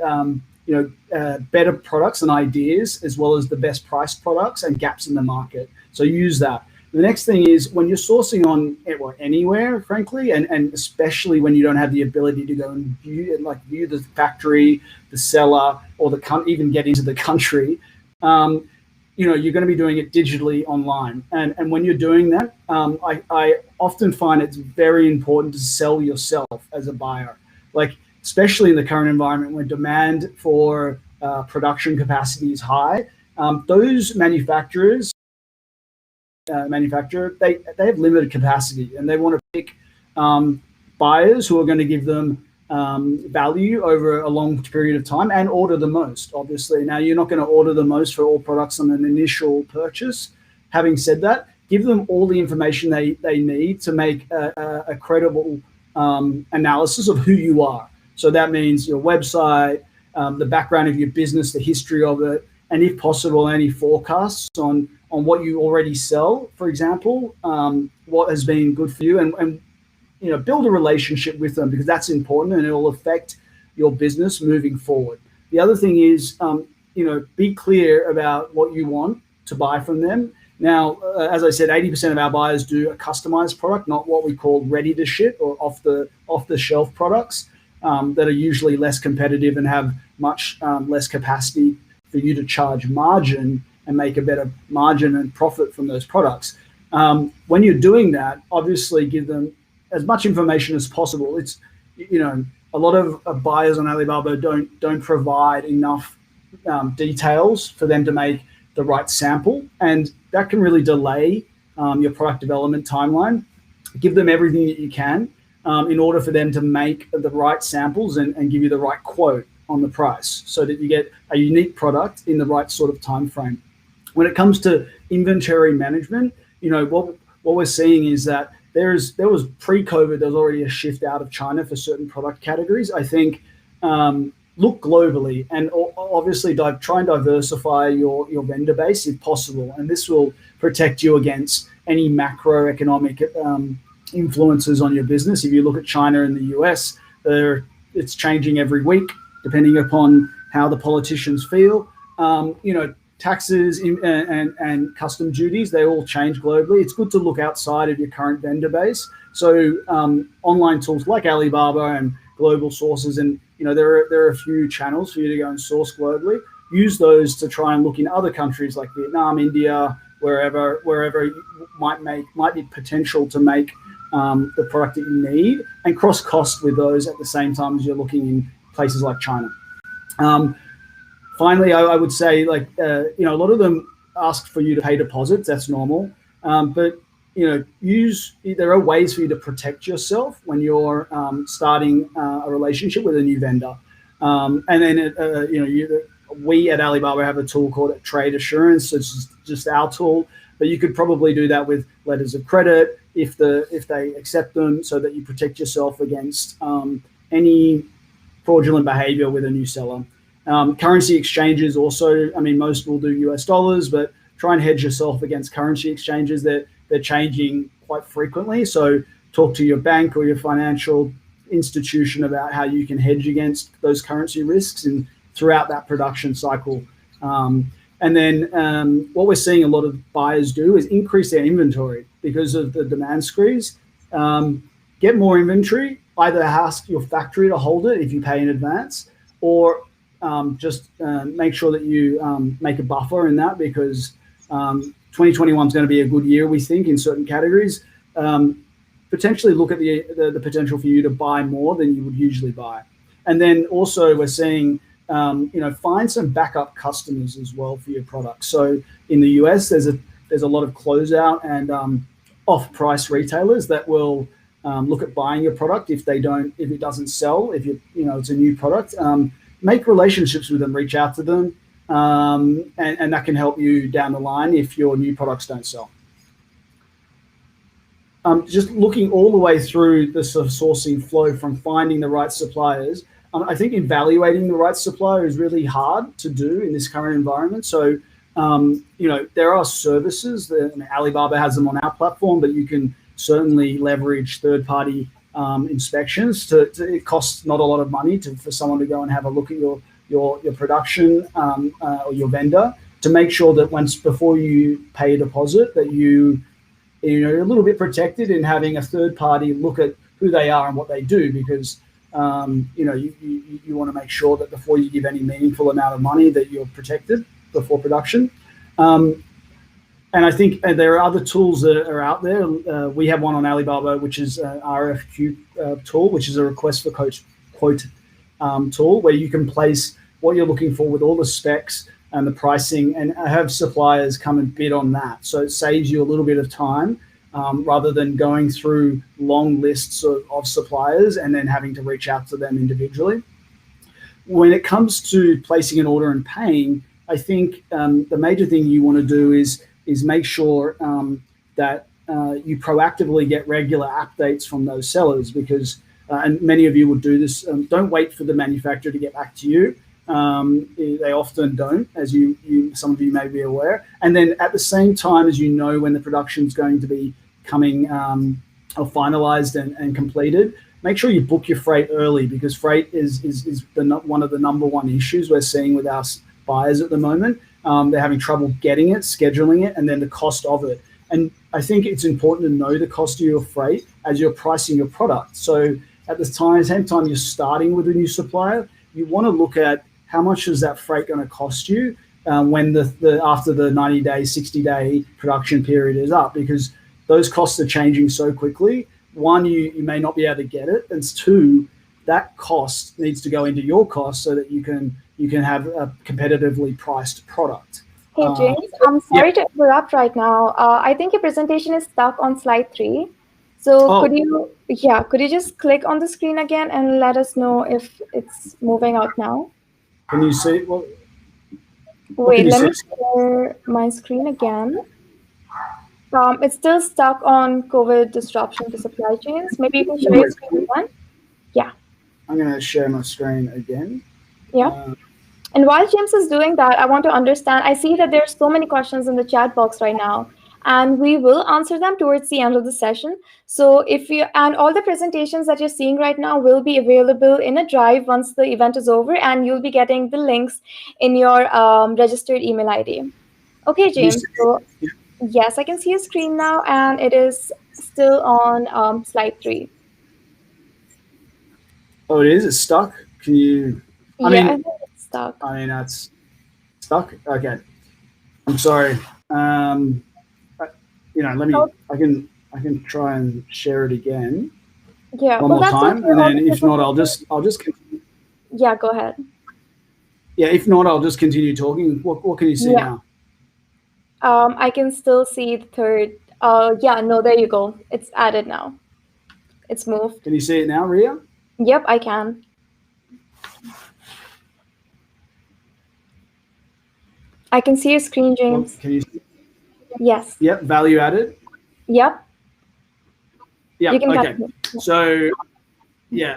better products and ideas, as well as the best priced products and gaps in the market. So use that. The next thing is, when you're sourcing on anywhere, frankly, and especially when you don't have the ability to go and view the factory, the seller, or even get into the country, you're going to be doing it digitally online. And when you're doing that, I often find it's very important to sell yourself as a buyer. Like, especially in the current environment when demand for production capacity is high, those manufacturers, they have limited capacity, and they want to pick buyers who are going to give them value over a long period of time and order the most, obviously. Now, you're not going to order the most for all products on an initial purchase. Having said that, give them all the information they need to make a credible analysis of who you are. So that means your website, the background of your business, the history of it, and if possible, any forecasts on what you already sell, for example, what has been good for you, and build a relationship with them, because that's important and it will affect your business moving forward. The other thing is, be clear about what you want to buy from them. Now, as I said, 80% of our buyers do a customized product, not what we call ready to ship or off the shelf products that are usually less competitive and have much less capacity for you to charge margin and make a better margin and profit from those products. When you're doing that, obviously give them as much information as possible. It's, a lot of buyers on Alibaba don't provide enough details for them to make the right sample, and that can really delay your product development timeline. Give them everything that you can in order for them to make the right samples and give you the right quote on the price, so that you get a unique product in the right sort of time frame. When it comes to inventory management, what we're seeing is that there was pre-COVID, there was already a shift out of China for certain product categories. I think look globally, and obviously try and diversify your vendor base if possible, and this will protect you against any macroeconomic influences on your business. If you look at China and the US, it's changing every week depending upon how the politicians feel. Taxes and custom duties, they all change globally. It's good to look outside of your current vendor base. So online tools like Alibaba and global sources, and there are a few channels for you to go and source globally. Use those to try and look in other countries like Vietnam, India, wherever might be potential to make the product that you need, and cross cost with those at the same time as you're looking in places like China. Finally, I would say, a lot of them ask for you to pay deposits. That's normal. But, there are ways for you to protect yourself when you're starting a relationship with a new vendor. And then, we at Alibaba have a tool called Trade Assurance. It's just our tool, but you could probably do that with letters of credit if they accept them, so that you protect yourself against any fraudulent behavior with a new seller. Currency exchanges also, most will do US dollars, but try and hedge yourself against currency exchanges. They're changing quite frequently. So talk to your bank or your financial institution about how you can hedge against those currency risks and throughout that production cycle. And then what we're seeing a lot of buyers do is increase their inventory because of the demand squeeze. Get more inventory, either ask your factory to hold it if you pay in advance, or just make sure that you make a buffer in that, because 2021 is going to be a good year, we think, in certain categories. Potentially look at the potential for you to buy more than you would usually buy. And then also we're seeing, find some backup customers as well for your product. So in the US, there's a lot of closeout and off-price retailers that will look at buying your product if it doesn't sell, if it's a new product. Make relationships with them, reach out to them, and that can help you down the line if your new products don't sell. Just looking all the way through the sort of sourcing flow from finding the right suppliers. I think evaluating the right supplier is really hard to do in this current environment. So, there are services that Alibaba has them on our platform, but you can certainly leverage third-party inspections. It costs not a lot of money for someone to go and have a look at your production or your vendor, to make sure that before you pay a deposit, that you're a little bit protected in having a third party look at who they are and what they do, because you want to make sure that before you give any meaningful amount of money that you're protected before production. And I think there are other tools that are out there. We have one on Alibaba, which is an RFQ tool, which is a request for quote tool, where you can place what you're looking for with all the specs and the pricing, and have suppliers come and bid on that. So it saves you a little bit of time, rather than going through long lists of suppliers and then having to reach out to them individually. When it comes to placing an order and paying, I think the major thing you want to do is make sure that you proactively get regular updates from those sellers, because, and many of you will do this, don't wait for the manufacturer to get back to you. They often don't, as some of you may be aware. And then at the same time as when the production is going to be coming or finalized and completed, make sure you book your freight early, because freight is one of the number one issues we're seeing with our buyers at the moment. They're having trouble getting it, scheduling it, and then the cost of it. And I think it's important to know the cost of your freight as you're pricing your product. So at the same time you're starting with a new supplier, you want to look at how much is that freight going to cost you when after the 90-day, 60-day production period is up, because those costs are changing so quickly. One, you may not be able to get it, and two, that cost needs to go into your cost so that you can have a competitively priced product. Hey James, I'm sorry to interrupt right now. I think your presentation is stuck on slide 3. So could you just click on the screen again and let us know if it's moving out now? Can you see? Wait, let me share my screen again. It's still stuck on COVID disruption to supply chains. Maybe you can share your screen again. Yeah. I'm going to share my screen again. Yeah. And while James is doing that, I want to understand, I see that there's so many questions in the chat box right now, and we will answer them towards the end of the session. So and all the presentations that you're seeing right now will be available in a drive once the event is over, and you'll be getting the links in your registered email ID. Okay, James. So yes, I can see your screen now, and it is still on slide 3. Oh, it is? It's stuck? Can you... I think it's stuck. I mean, that's stuck? Okay. I'm sorry. I can try and share it again. Yeah. One more time, and then if not, I'll just continue. Yeah, go ahead. Yeah, if not, I'll just continue talking. What can you see now? I can still see the third. There you go. It's added now. It's moved. Can you see it now, Ria? Yep, I can. I can see your screen, James. Well, can you see? Yes. Yep, value added. Yep. Yeah, okay. So,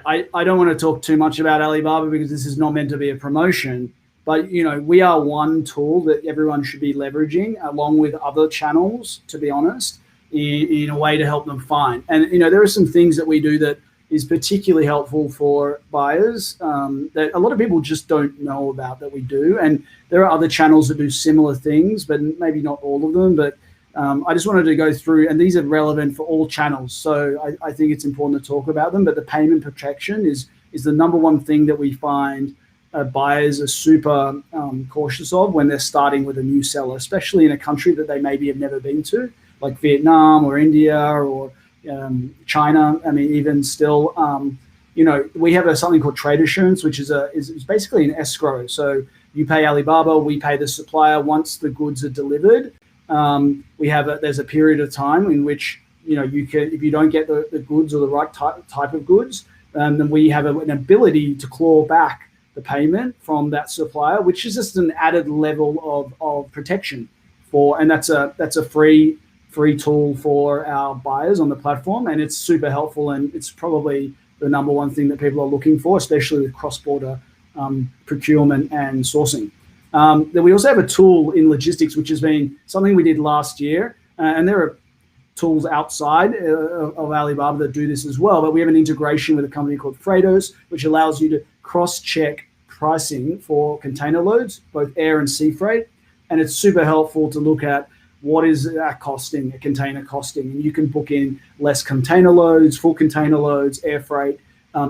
I don't want to talk too much about Alibaba because this is not meant to be a promotion, but, we are one tool that everyone should be leveraging along with other channels, to be honest, in a way to help them find. And, there are some things that we do that is particularly helpful for buyers that a lot of people just don't know about that we do. And there are other channels that do similar things, but maybe not all of them. But I just wanted to go through, and these are relevant for all channels. So I think it's important to talk about them. But the payment protection is the number one thing that we find buyers are super cautious of when they're starting with a new seller, especially in a country that they maybe have never been to, like Vietnam or India or China. I mean, even still, we have something called trade assurance, which is basically an escrow. So you pay Alibaba, we pay the supplier. Once the goods are delivered, there's a period of time in which you can, if you don't get the goods or the right type of goods, then we have an ability to claw back the payment from that supplier, which is just an added level of protection and that's a free tool for our buyers on the platform, and it's super helpful, and it's probably the number one thing that people are looking for, especially with cross-border procurement and sourcing. Then we also have a tool in logistics, which has been something we did last year, and there are tools outside of Alibaba that do this as well, but we have an integration with a company called Freightos, which allows you to cross-check pricing for container loads, both air and sea freight, and it's super helpful to look at what is that costing, a container costing, and you can book in less container loads, full container loads, air freight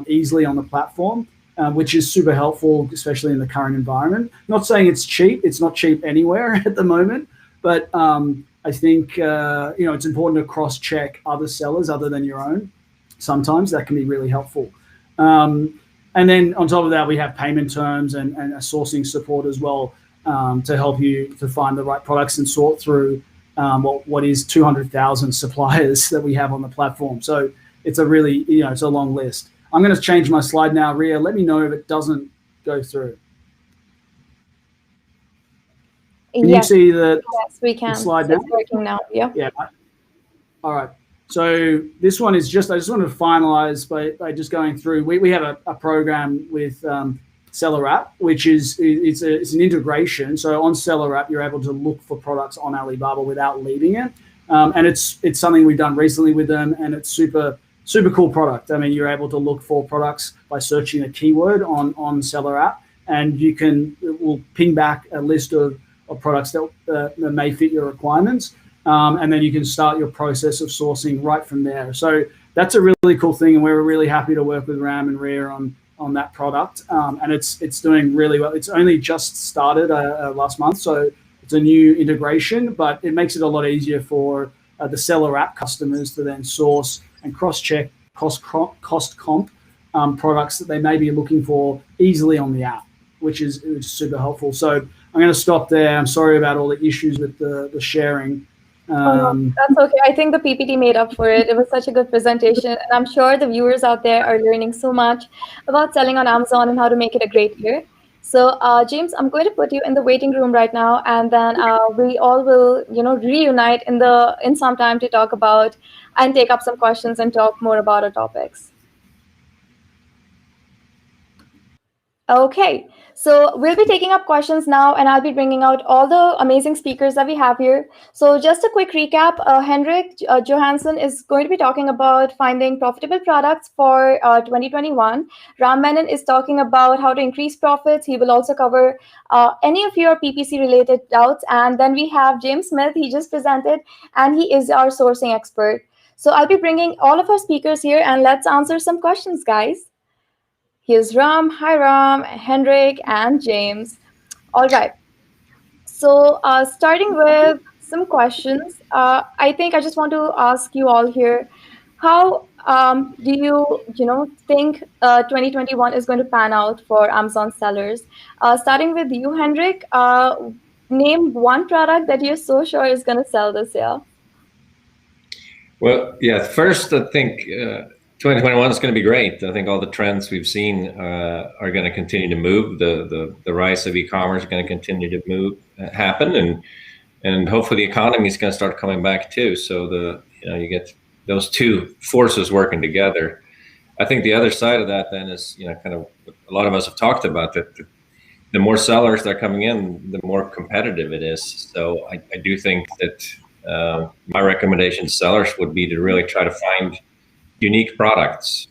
easily on the platform, which is super helpful, especially in the current environment. Not saying it's cheap. It's not cheap anywhere at the moment, But I think it's important to cross-check other sellers other than your own. Sometimes that can be really helpful. And then on top of that, we have payment terms and a sourcing support as well to help you to find the right products and sort through what is 200,000 suppliers that we have on the platform. So it's a really, it's a long list. I'm going to change my slide now, Ria. Let me know if it doesn't go through. Can you see yes, we can. the slide now? It's working now. Yeah. Yeah. All right. So this one is I just wanted to finalize by just going through. We have a program with SellerApp, which is it's an integration. So on SellerApp, you're able to look for products on Alibaba without leaving it, and it's something we've done recently with them, and it's super cool product. I mean, you're able to look for products by searching a keyword on SellerApp, and it will ping back a list of products that may fit your requirements. And then you can start your process of sourcing right from there. So that's a really cool thing, and we're really happy to work with Ram and Ria on that product. And it's doing really well. It's only just started last month, so it's a new integration, but it makes it a lot easier for the SellerApp customers to then source and cross-check cost comp products that they may be looking for easily on the app, which is super helpful. So I'm going to stop there. I'm sorry about all the issues with the sharing. That's okay. I think the PPT made up for it. It was such a good presentation, and I'm sure the viewers out there are learning so much about selling on Amazon and how to make it a great year. So, James, I'm going to put you in the waiting room right now, and then we all will, reunite in some time to talk about and take up some questions and talk more about our topics. Okay, so we'll be taking up questions now, and I'll be bringing out all the amazing speakers that we have here. So just a quick recap, Henrik Johansson is going to be talking about finding profitable products for 2021. Menon is talking about how to increase profits. He will also cover any of your PPC related doubts. And then we have James Smith. He just presented, and he is our sourcing expert. So I'll be bringing all of our speakers here, and let's answer some questions, guys. Here's Ram. Hi, Ram, Henrik, and James. All right. So starting with some questions, I think I just want to ask you all here, how do you think 2021 is going to pan out for Amazon sellers? Starting with you, Henrik, name one product that you're so sure is going to sell this year. Well, yeah, first, I think 2021 is going to be great. I think all the trends we've seen are going to continue to move. The rise of e-commerce is going to continue to happen, and hopefully the economy is going to start coming back too. So you get those two forces working together. I think the other side of that then is kind of what a lot of us have talked about, that the more sellers that are coming in, the more competitive it is. So I do think that my recommendation to sellers would be to really try to find unique products,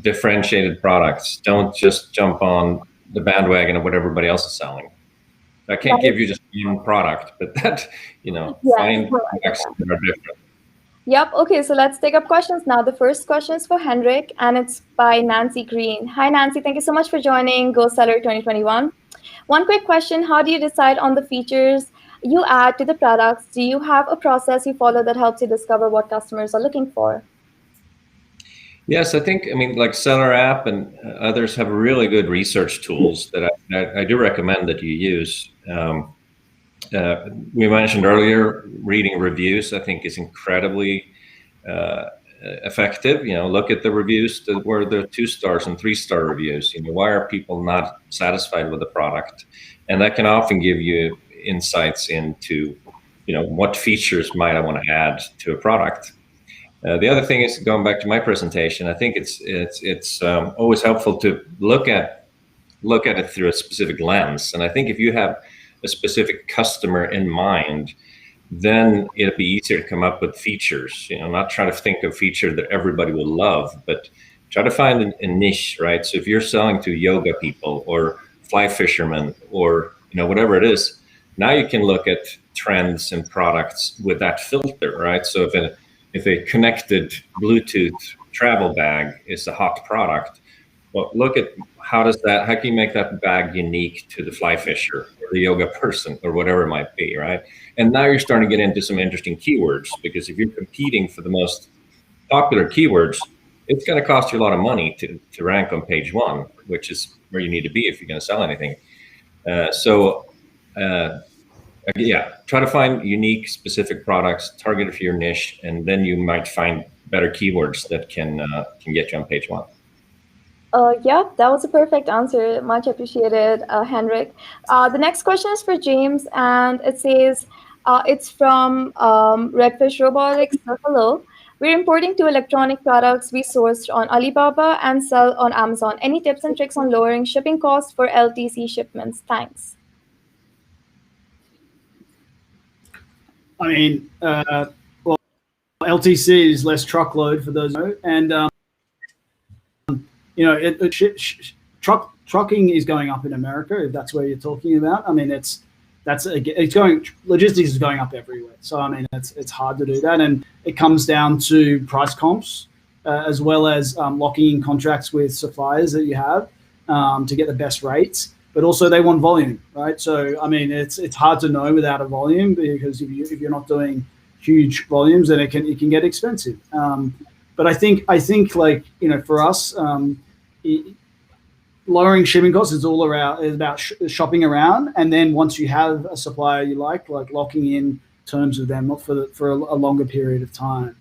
differentiated products. Don't just jump on the bandwagon of what everybody else is selling. I can't give you just one product, but find products that are different. Yep. Okay, so let's take up questions now. The first question is for Henrik, and it's by Nancy Green. Hi, Nancy. Thank you so much for joining GoSeller 2021. One quick question. How do you decide on the features you add to the products? Do you have a process you follow that helps you discover what customers are looking for? Yes, I think, like SellerApp and others have really good research tools that I do recommend that you use. We mentioned earlier, reading reviews, I think, is incredibly effective. Look at the reviews where there are 2-star and 3-star reviews. Why are people not satisfied with the product? And that can often give you insights into, what features might I want to add to a product. The other thing is, going back to my presentation, I think it's always helpful to look at it through a specific lens. And I think if you have a specific customer in mind, then it'll be easier to come up with features. Not try to think of features that everybody will love, but try to find a niche, right? So if you're selling to yoga people or fly fishermen or whatever it is, now you can look at trends and products with that filter, right? So if a connected Bluetooth travel bag is a hot product, Well, look at how can you make that bag unique to the fly fisher or the yoga person or whatever it might be, right? And now you're starting to get into some interesting keywords, because if you're competing for the most popular keywords, it's going to cost you a lot of money to rank on page one, which is where you need to be if you're going to sell anything. Yeah, try to find unique, specific products, targeted for your niche, and then you might find better keywords that can get you on page one. Yeah, that was a perfect answer. Much appreciated, Henrik. The next question is for James, and it says, it's from Redfish Robotics. So, hello. We're importing two electronic products we sourced on Alibaba and sell on Amazon. Any tips and tricks on lowering shipping costs for LTC shipments? Thanks. I mean, well, LTC is less truckload for those, and trucking is going up in America, if that's where you're talking about. I mean, logistics is going up everywhere. So I mean, it's hard to do that, and it comes down to price comps as well as locking in contracts with suppliers that you have to get the best rates. But also they want volume, right? So I mean, it's hard to know without a volume, because if you're not doing huge volumes, then it can get expensive. But I think like, for us, lowering shipping costs is about shopping around, and then once you have a supplier you like locking in terms with them for a longer period of time,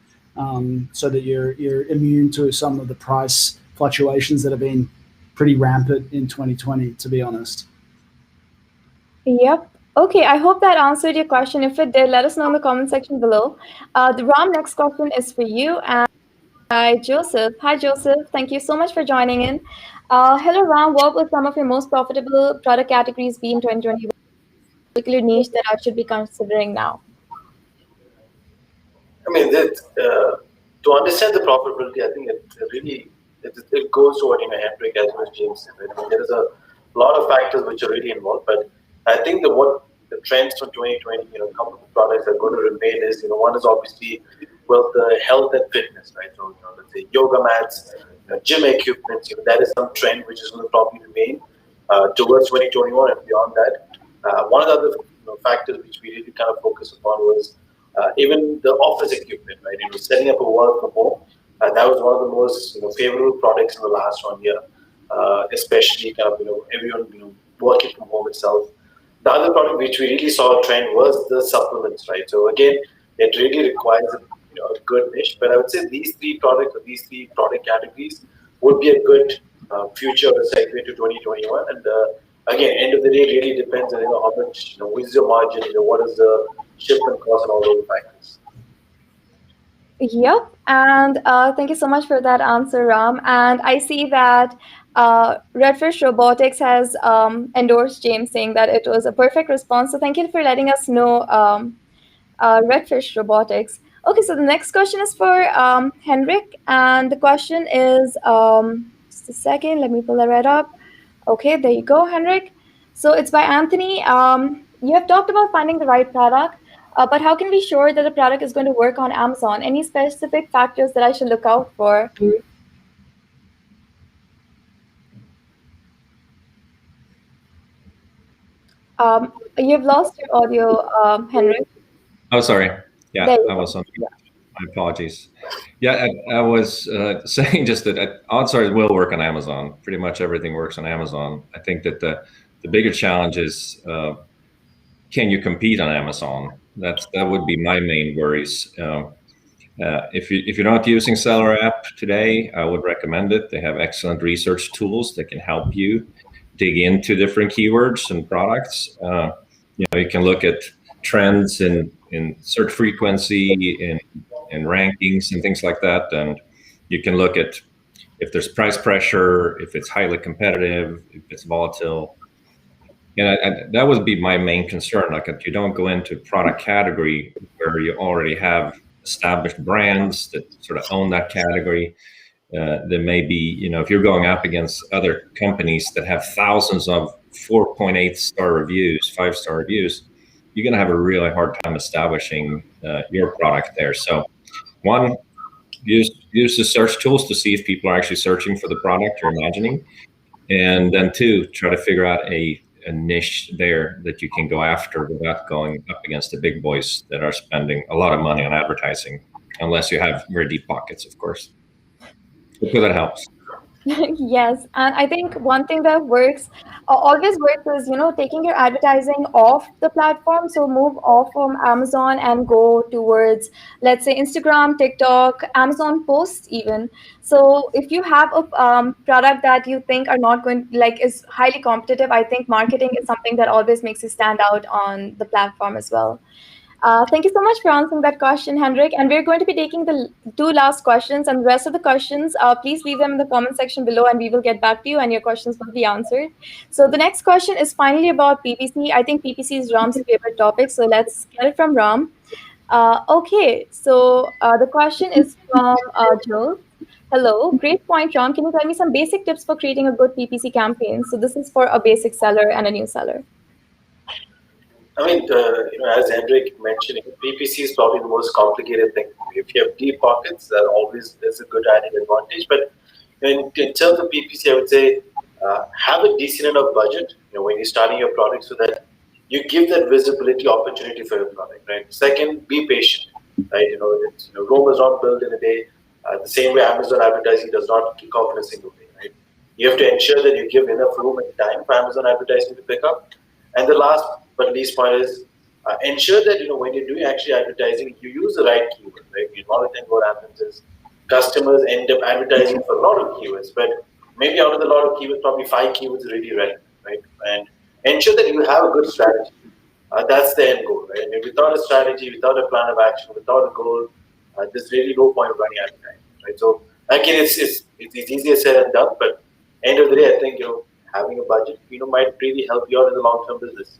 so that you're immune to some of the price fluctuations that have been pretty rampant in 2020, to be honest. Yep. Okay, I hope that answered your question. If it did, let us know in the comment section below. The Ram, next question is for you. And hi, Joseph. Hi, Joseph. Thank you so much for joining in. Hello, Ram. What will some of your most profitable product categories be in 2020? Particular niche that I should be considering now? I mean, to understand the profitability, I think it goes to what Henrik as well as James said. Right? I mean, there is a lot of factors which are really involved, but I think what the trends from 2020, a couple of products that are going to remain is, one is obviously, well, the health and fitness, right? So, let's say yoga mats, gym equipment, that is some trend which is going to probably remain towards 2021 and beyond that. One of the other factors which we really kind of focus upon was even the office equipment, right? Setting up a work from home. That was one of the most favorable products in the last 1 year, especially kind of everyone working from home itself. The other product which we really saw a trend was the supplements, right? So again, it really requires a good niche, but I would say these three product categories would be a good future segue to 2021. And again, end of the day, really depends on how much what is your margin, what is the shipment cost, and all those factors. Yep, and thank you so much for that answer, Ram. And I see that Redfish Robotics has endorsed James, saying that it was a perfect response. So thank you for letting us know, Redfish Robotics. Okay, so the next question is for Henrik, and the question is, just a second, let me pull that right up. Okay, there you go, Henrik. So it's by Anthony. You have talked about finding the right product, but how can we be sure that the product is going to work on Amazon? Any specific factors that I should look out for? You've lost your audio, Henrik. Oh, sorry. Yeah, I was on. Yeah. My apologies. Yeah, I was saying just that odds are it will work on Amazon. Pretty much everything works on Amazon. I think that the bigger challenge is, can you compete on Amazon? That would be my main worries. If you're not using SellerApp today, I would recommend it. They have excellent research tools that can help you dig into different keywords and products. You can look at trends in search frequency, in rankings and things like that, and you can look at if there's price pressure, if it's highly competitive, if it's volatile. And that would be my main concern. Like, if you don't go into a product category where you already have established brands that sort of own that category, then maybe, if you're going up against other companies that have thousands of 4.8 star reviews, 5-star reviews, you're going to have a really hard time establishing your product there. So one, use the search tools to see if people are actually searching for the product you're imagining. And then two, try to figure out a niche there that you can go after without going up against the big boys that are spending a lot of money on advertising, unless you have very deep pockets, of course. Hopefully that helps. Yes, and I think one thing that always works is, taking your advertising off the platform. So move off from Amazon and go towards, let's say, Instagram, TikTok, Amazon posts even. So if you have a product that you think are not going, like, is highly competitive, I think marketing is something that always makes you stand out on the platform as well. Thank you so much for answering that question, Henrik. And we're going to be taking the two last questions, and the rest of the questions, please leave them in the comment section below, and we will get back to you, and your questions will be answered. So the next question is finally about PPC. I think PPC is Ram's favorite topic, so let's get it from Ram. Okay, so the question is from Joel. Hello, great point, Ram. Can you tell me some basic tips for creating a good PPC campaign? So this is for a basic seller and a new seller. I mean, as Henrik mentioned, PPC is probably the most complicated thing. If you have deep pockets, that always is a good added advantage. But in terms of PPC, I would say have a decent enough budget. When you're starting your product, so that you give that visibility opportunity for your product. Right. Second, be patient. Right. Rome is not built in a day. The same way Amazon advertising does not kick off in a single day. Right. You have to ensure that you give enough room and time for Amazon advertising to pick up. And the last but least point is ensure that when you're doing actually advertising, you use the right keyword. Right? A lot of times what happens is customers end up advertising for a lot of keywords, but maybe out of the lot of keywords, probably 5 keywords are really relevant, right? And ensure that you have a good strategy. That's the end goal, right? I mean, without a strategy, without a plan of action, without a goal, there's really no point of running advertising, right? So again, it's easier said than done, but end of the day, I think having a budget, might really help you out in the long-term business.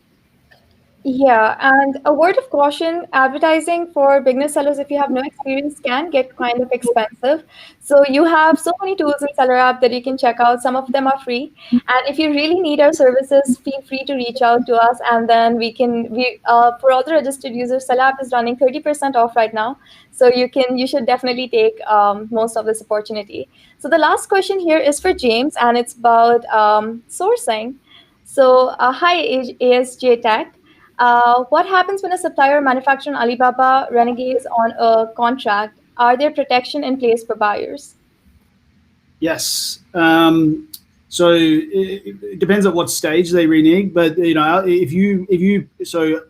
Yeah, and a word of caution, advertising for beginner sellers, if you have no experience, can get kind of expensive. So you have so many tools in SellerApp that you can check out. Some of them are free. And if you really need our services, feel free to reach out to us. And then for all the registered users, SellerApp is running 30% off right now. So you should definitely take most of this opportunity. So the last question here is for James, and it's about sourcing. So hi, ASJ Tech. What happens when a supplier or manufacturer on Alibaba reneges on a contract? Are there protection in place for buyers? Yes. So it depends at what stage they renege, but so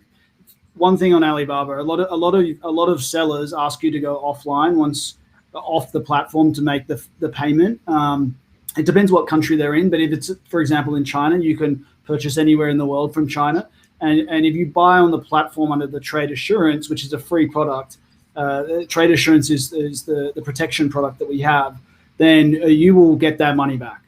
one thing on Alibaba, a lot of sellers ask you to go offline once off the platform to make the payment. It depends what country they're in, but if it's, for example, in China, you can purchase anywhere in the world from China. And if you buy on the platform under the Trade Assurance, which is a free product, Trade Assurance is the protection product that we have, then you will get that money back.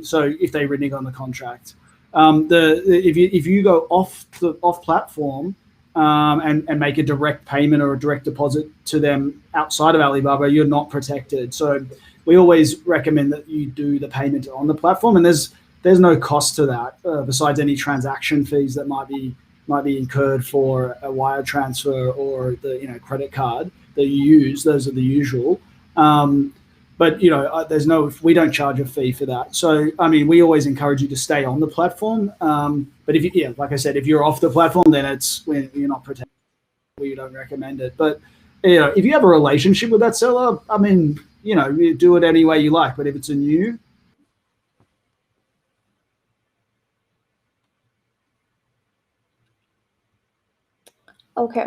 So if they renege on the contract, if you go off platform and make a direct payment or a direct deposit to them outside of Alibaba, you're not protected. So we always recommend that you do the payment on the platform, and there's no cost to that besides any transaction fees that might be incurred for a wire transfer or the credit card that you use. Those are the usual. But we don't charge a fee for that. So I mean, we always encourage you to stay on the platform. But like I said, if you're off the platform, then it's when you're not protected. We don't recommend it. But if you have a relationship with that seller, I mean, you do it any way you like. But if it's a new Okay,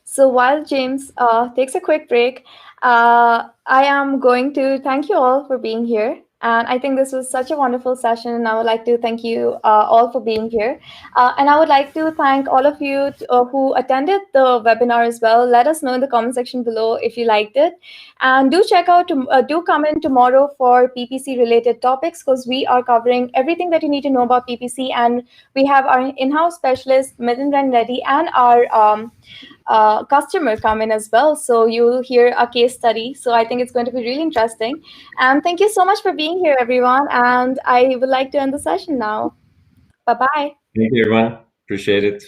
so while James takes a quick break, I am going to thank you all for being here. And I think this was such a wonderful session, and I would like to thank you all for being here. And I would like to thank all of you who attended the webinar as well. Let us know in the comment section below if you liked it. And do do come in tomorrow for PPC related topics, because we are covering everything that you need to know about PPC. And we have our in-house specialist, Menon and Reddy, and our customer come in as well. So you'll hear a case study. So I think it's going to be really interesting. And thank you so much for being here, everyone. And I would like to end the session now. Bye-bye. Thank you, everyone. Appreciate it.